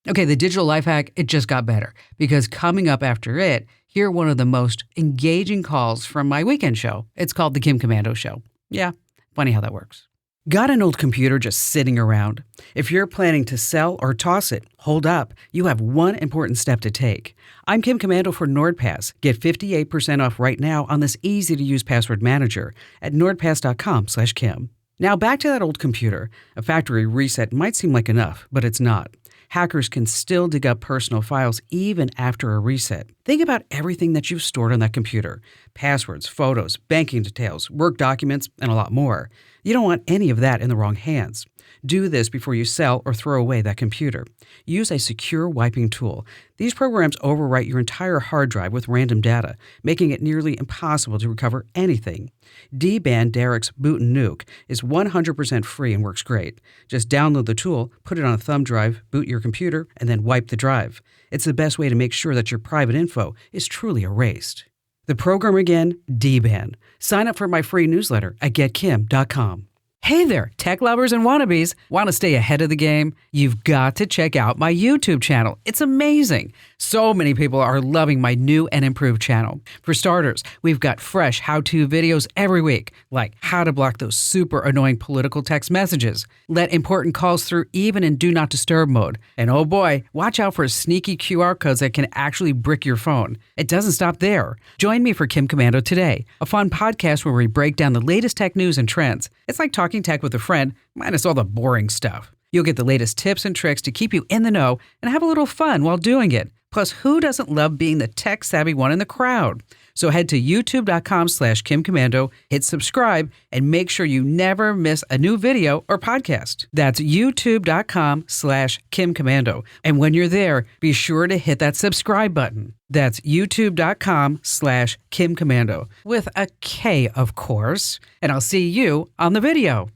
Okay, the digital life hack, it just got better because coming up after it, hear one of the most engaging calls from my weekend show. It's called The Kim Komando Show. Yeah, funny how that works. Got an old computer just sitting around? If you're planning to sell or toss it, hold up. You have one important step to take. I'm Kim Komando for NordPass. Get 58% off right now on this easy-to-use password manager at nordpass.com/Kim. Now back to that old computer. A factory reset might seem like enough, but it's not. Hackers can still dig up personal files even after a reset. Think about everything that you've stored on that computer. Passwords, photos, banking details, work documents, and a lot more. You don't want any of that in the wrong hands. Do this before you sell or throw away that computer. Use a secure wiping tool. These programs overwrite your entire hard drive with random data, making it nearly impossible to recover anything. D-Band Derek's Boot and Nuke is 100% free and works great. Just download the tool, put it on a thumb drive, boot your computer, and then wipe the drive. It's the best way to make sure that your private info is truly erased. The program again, D-Band. Sign up for my free newsletter at getkim.com. Hey there, tech lovers and wannabes. Want to stay ahead of the game? You've got to check out my YouTube channel. It's amazing. So many people are loving my new and improved channel. For starters, we've got fresh how-to videos every week, like how to block those super annoying political text messages, let important calls through even in Do Not Disturb mode, and oh boy, watch out for sneaky QR codes that can actually brick your phone. It doesn't stop there. Join me for Kim Komando Today, a fun podcast where we break down the latest tech news and trends. It's like talking tech with a friend, minus all the boring stuff. You'll get the latest tips and tricks to keep you in the know and have a little fun while doing it. Plus, who doesn't love being the tech-savvy one in the crowd? So head to youtube.com/Kim Komando, hit subscribe, and make sure you never miss a new video or podcast. That's youtube.com/Kim Komando. And when you're there, be sure to hit that subscribe button. That's youtube.com/Kim Komando, with a K, of course. And I'll see you on the video.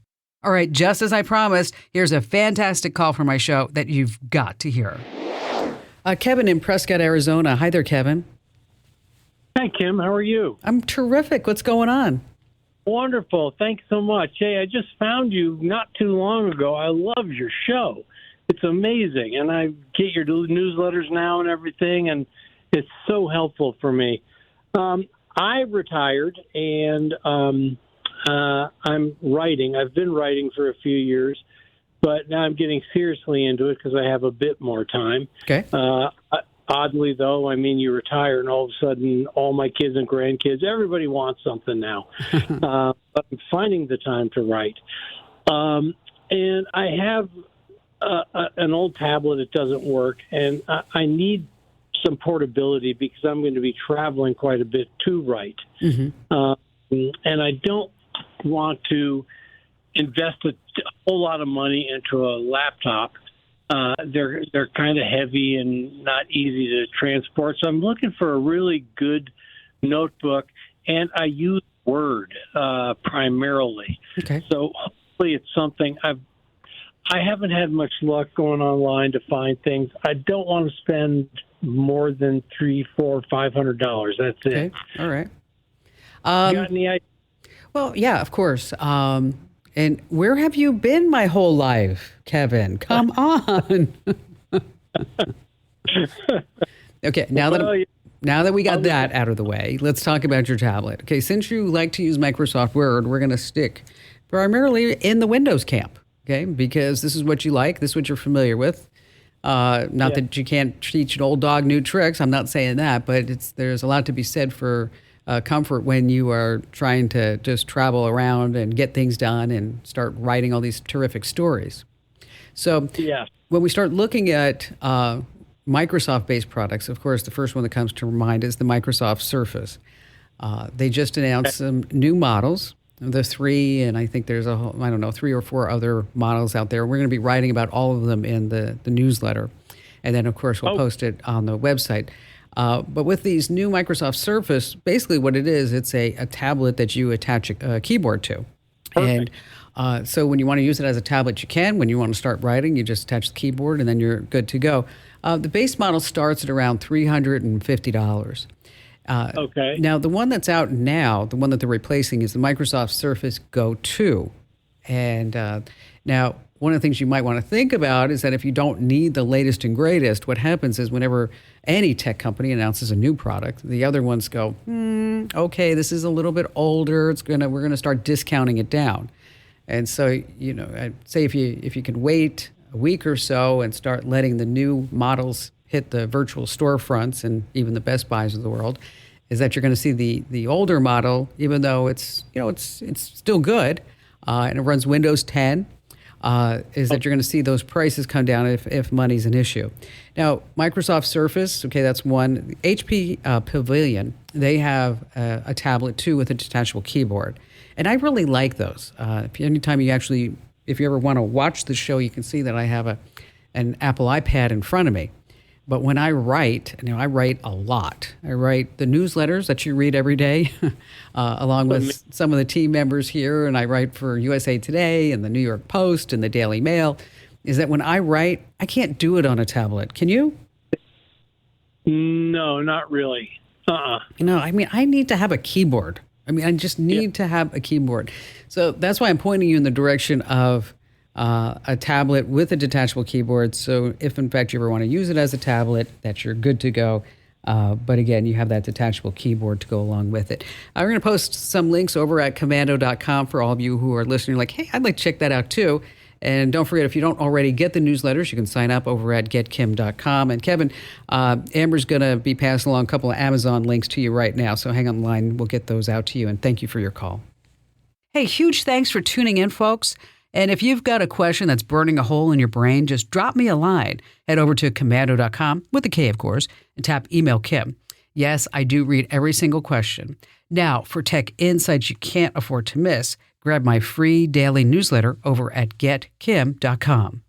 All right, just as I promised, here's a fantastic call from my show that you've got to hear. Kevin in Prescott, Arizona. Hi there, Kevin. Hi, Kim. How are you? I'm terrific. What's going on? Wonderful. Thanks so much. Hey, I just found you not too long ago. I love your show. It's amazing. And I get your newsletters now and everything, and it's so helpful for me. I retired, and I'm writing. I've been writing for a few years, but now I'm getting seriously into it because I have a bit more time. Okay. Oddly, though, I mean, you retire and all of a sudden all my kids and grandkids, everybody wants something now. But I'm finding the time to write. And I have an old tablet that doesn't work, and I need some portability because I'm going to be traveling quite a bit to write. Mm-hmm. And I don't want to invest a whole lot of money into a laptop. They're kind of heavy and not easy to transport. So I'm looking for a really good notebook, and I use Word primarily. Okay. So hopefully it's something I haven't had much luck going online to find things. I don't want to spend more than $300, $400, $500. That's it. Okay. All right. You got any idea? Well, yeah, of course. And where have you been my whole life, Kevin? Come on. Okay, now that we got that out of the way, let's talk about your tablet. Okay, since you like to use Microsoft Word, we're going to stick primarily in the Windows camp, okay? Because this is what you like, this is what you're familiar with. Not that you can't teach an old dog new tricks. I'm not saying that, but there's a lot to be said for comfort when you are trying to just travel around and get things done and start writing all these terrific stories. So when we start looking at Microsoft-based products, of course, the first one that comes to mind is the Microsoft Surface. They just announced some new models, the 3, and I think there's 3 or 4 other models out there. We're going to be writing about all of them in the newsletter. And then, of course, we'll post it on the website. But with these new Microsoft Surface, basically what it is, it's a tablet that you attach a keyboard to. Perfect. And so when you want to use it as a tablet, you can. When you want to start writing, you just attach the keyboard and then you're good to go. The base model starts at around $350. Okay. Now, the one that's out now, the one that they're replacing is the Microsoft Surface Go 2. And now one of the things you might want to think about is that if you don't need the latest and greatest, what happens is whenever any tech company announces a new product, the other ones go, okay, this is a little bit older. We're going to start discounting it down. And so, I'd say if you can wait a week or so and start letting the new models hit the virtual storefronts and even the Best Buys of the world, is that you're going to see the older model, even though it's still good and it runs Windows 10, is that you're going to see those prices come down if money's an issue. Now, Microsoft Surface, okay, that's one. HP Pavilion, they have a tablet too with a detachable keyboard. And I really like those. If you ever want to watch the show, you can see that I have an Apple iPad in front of me. But when I write, I write a lot. I write the newsletters that you read every day, along with some of the team members here, and I write for USA Today and the New York Post and the Daily Mail. Is that when I write, I can't do it on a tablet. Can you? No, not really. I need to have a keyboard. I just need to have a keyboard. So that's why I'm pointing you in the direction of a tablet with a detachable keyboard. So if in fact you ever want to use it as a tablet, that you're good to go. But again, you have that detachable keyboard to go along with it. We're going to post some links over at komando.com for all of you who are listening like, hey, I'd like to check that out too. And don't forget, if you don't already get the newsletters, you can sign up over at getkim.com. And Kevin, Amber's going to be passing along a couple of Amazon links to you right now. So hang on the line. We'll get those out to you. And thank you for your call. Hey, huge thanks for tuning in, folks. And if you've got a question that's burning a hole in your brain, just drop me a line. Head over to komando.com, with a K, of course, and tap Email Kim. Yes, I do read every single question. Now, for tech insights you can't afford to miss, grab my free daily newsletter over at getkim.com.